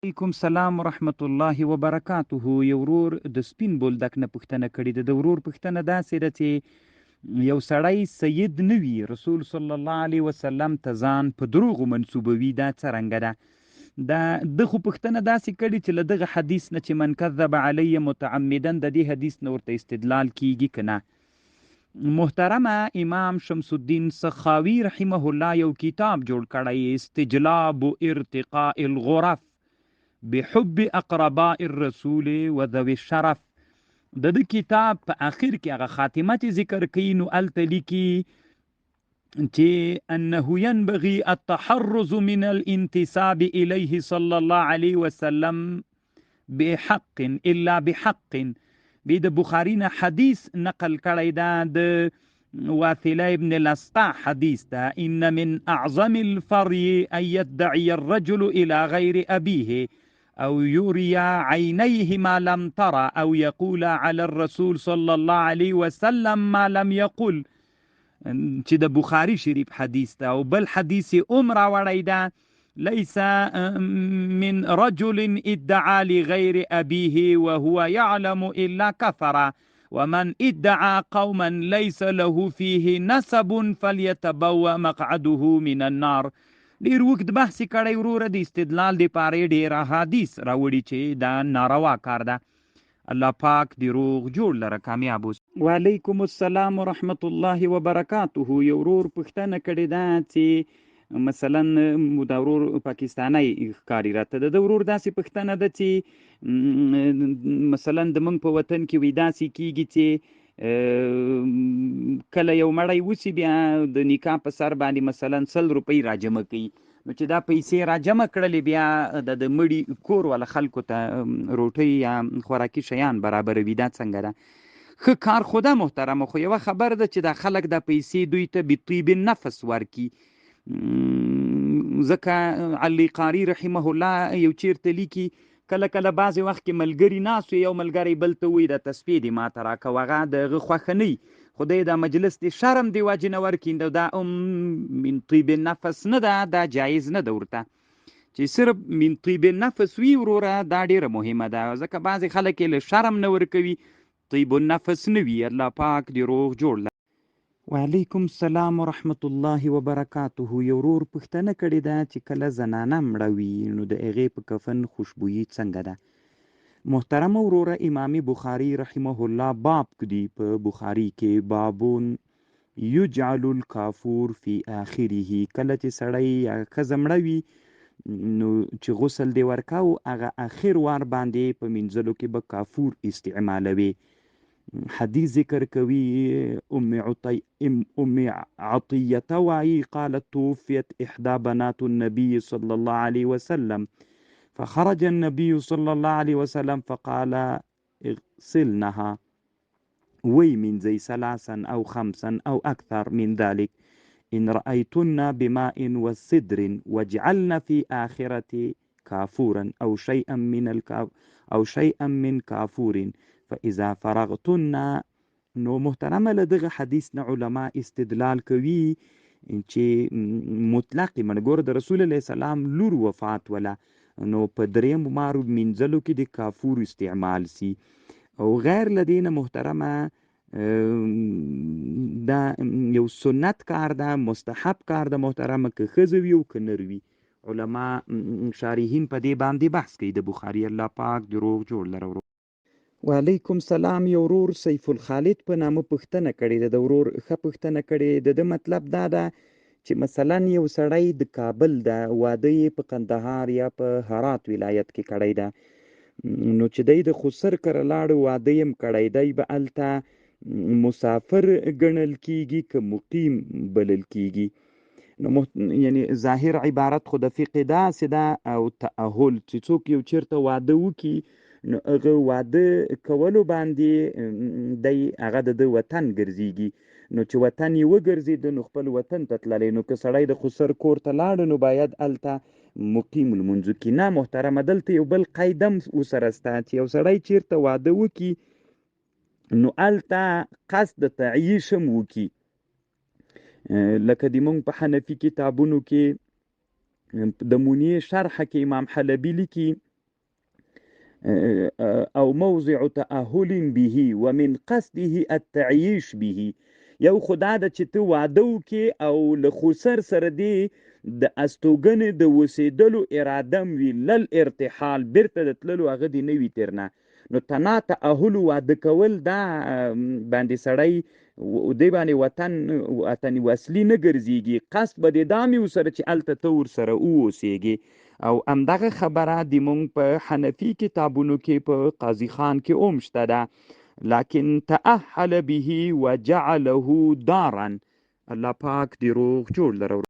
علیکم سلام ورحمت الله وبرکاته. یو ورور د سپین بولدک نه پوښتنه کړې ده. د ورور پوښتنه داسې ده چې یو سړی سید نه وي، رسول صلی الله علیه وسلم ته ځان په دروغو منسوبوي، دا څرنګه ده؟ دا د خو پوښتنه داسې کړي چې له دغه حدیث نه چې من کذب علی متعمدا، د دې حدیث نه ورته استدلال کیږي که نه؟ محترمه امام شمس الدین سخاوي رحمه الله یو کتاب جوړ کړی، استجلاب ارتقاء الغرف بحب اقرباء الرسول و ذوي الشرف. د کتاب په آخر کې هغه خاتمه چې ذکر کوي، نو هلته لیکي چې انه ينبغي التحرز من الانتساب الیه صلی الله علیه وسلم بحق الا بحق. بی د بخاری نه حدیث نقل کړی دا، د واثله ابن الاسقع حدیث ده، ان من اعظم الفري ان يدعي الرجل الى غير ابيه او يري عينيه ما لم ترى او يقول على الرسول صلى الله عليه وسلم ما لم يقل، چې د بخاری شریف حدیث ده. او بل حدیث راوړی ده، ليس من رجل ادعى لغير أبيه وهو يعلم إلا كفر، ومن ادعى قوما ليس له فيه نسب فليتبوأ مقعده من النار. ډیر وخت بحث کړی وروره، د استدلال د پاره ډیر احادیث راوړي چې دا ناروا کار ده. الله پاک دی روغ جوړ لره کامیاب اوس. وعلیکم السلام ورحمت الله وبرکاته. یو ورور پوښتنه کړې ده چې مثلا دا ورور پاکستانی ښکاري راته ده. د ورور داسې پوښتنه ده چې مثلا د موږ په وطن کې وي داسې کیږي چې کله یو مړی وسی، بیا د نکاح په سر باندې مثلا 100 روپۍ راجمع کوي، نو چې دا پیسې راجمع کړلې، بیا د مړي کور والا خلکو ته روټۍ یا خوراکي شیان برابروي. دا څنګه ده؟ ښه کار خو ده محترمه، خو یوه خبر ده چې دا خلک دا پیسې دوی ته بطیب النفس ورکي. ځکه علی قاری رحمه الله یو چیرته لیکي، کله کله بعضې وخت کې ملګري ناست وي، یو ملګری بل ته وایي دا تسبیح دې ما ته راکوه، هغه د هغه خوښه نه وي، خدای دا مجلس د شرم دی وجې نه ورکړي، دا من طیب النفس نه ده، دا جایز نه ده ورته چې صرف من طیب النفس وي. وروره دا ډیره مهمه ده، ځکه بعضې خلک یې له شرم نه ورکوي، طیب النفس نه وي. الله پاک دې روغ جوړ. وعلیکم السلام ورحمت الله وبرکاته. یو ورور پوښتنه کړې ده چې کله زنانه مړه وي، نو د هغې په کفن خوشبويي څنګه ده؟ محترمه وروره، امام بخاری رحمه الله باب کدي په بخاری کې، بابون یجعل الکافور فی آخره. کله چې سړی یا ښځه مړه وي، نو چې غسل دی ورکاو، هغه آخر وار باندې په مینځلو کې به کافور استعمالوي. حدیث ذکر کوي، ام عطیه وایي قالت توفیت احدى بنات النبي صلى الله عليه وسلم فخرج النبي صلى الله عليه وسلم فقال اغسلنها ويمنزي 3 أو 5 أو أكثر من ذلك إن رأيتن بماء وسدر وجعلن في آخرة كافورا أو شيئا من كافور فاذا فرغتن. نو محترمه له دغه حدیث نه علما استدلال کوي چې مطلق منګور د رسول الله سلام لور وفات ولا، نو په دریم مارو منځلو کې د کافور استعمال سي او غیر لدینه. محترمه دا یو سنت کار ده، مستحب کار ده محترمه، که ښځه وي او که نر وي. علما شارحین په دې باندې بحث کوي د بخاري. الله پاک د روغ جوړ لره. وعلیکم سلام. یو ورور سیف الخالد په نامه پوښتنه کړې ده. د ورور ښه پوښتنه کړې ده. د مطلب دا ده چې مثلا یو سړی د کابل ده، واده یې په قندهار یا په هرات ولایت کې کړی ده، نو چې دی د خسر کره لاړ، واده یې کړی دی، به هلته مسافر ګڼل کیږي که مقیم بلل کیږي؟ نو یعنی ظاهر عبارت خو د فقه داسې ده او تأهل چې څوک یو چیرته واده وکړي، نو هغه واده کولو باندې دی هغه د وطن ګرځېږي، نو چې وطن یې وګرځېده نو خپل وطن ته تللی. نو که سړی د خسر کور ته لاړ، نو باید هلته مقیم لمونځ وکړي. نه محترمه، دلته یو بل قید هم ورسره شته چې یو سړی چیرته واده وکړي، نو هلته قصد تعیش هم وکړي. لکه د مونږ په حنفي کتابونو کې د مونې شرحه کې امام حلبي لیکي او موضع تأهل به ومن قصده التعيش به. یو خدا د چې ته واده وکې او له خسر سره دی د استوګنې د اوسېدلو اراده م وي لل ارتحال بیرته د تللو هغه دې نه وي تېرنه، نو تنا تأهل واده کول دا باندې سړی دی باندې وطن وصلي نه ګرځېږي، قصد به دې دا مې ورسره چې هلته ته ورسره واوسېږې. او همدغه خبره د مونږ په حنفي کتابونو کې په قاضي خان کې هم شته ده، لكن تأهل به وجعله دارا. الله پاک دې روغ جوړ لره.